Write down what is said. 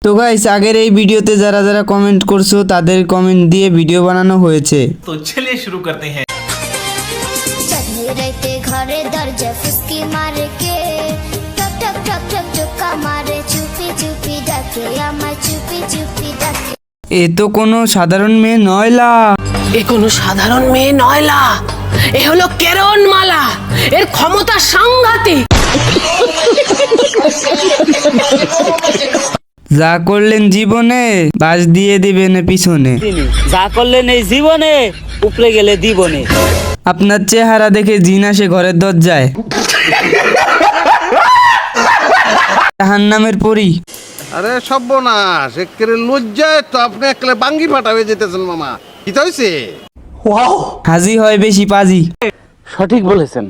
তো গাইস আগের এই ভিডিওতে যারা যারা কমেন্ট করছো তাদের কমেন্ট দিয়ে ভিডিও বানানো হয়েছে। तो चलिए शुरू करते हैं। रहते घरे दरजा फुसकी मारे के ठक ठक ठक ठक चुका मारे चुपी चुपी डाके আমার চুপি চুপি ডাকে। এ তো কোনো সাধারণ মেয়ে নয় লা। এ কোনো সাধারণ মেয়ে নয় লা, এ হলো কেরন মালা, এর ক্ষমতা সাংঘাতিক। যা করলেন জীবনে বাস দিয়ে দিবেন পিছনে। যা করলেন এই জীবনে উপরে গেলে দিবনে। আপনার চেহারা দেখে জিন আসে ঘরের দরজায়। জাহান্নামের পরী। আরে সর্বনাশ, একেবারে লজ্জায় তো আপনি একলে বাঙ্গি ফাটা হয়ে যেতেছেন মামা। কি হইছে? হাজি হয় বেশি পাজি। সঠিক বলেছেন।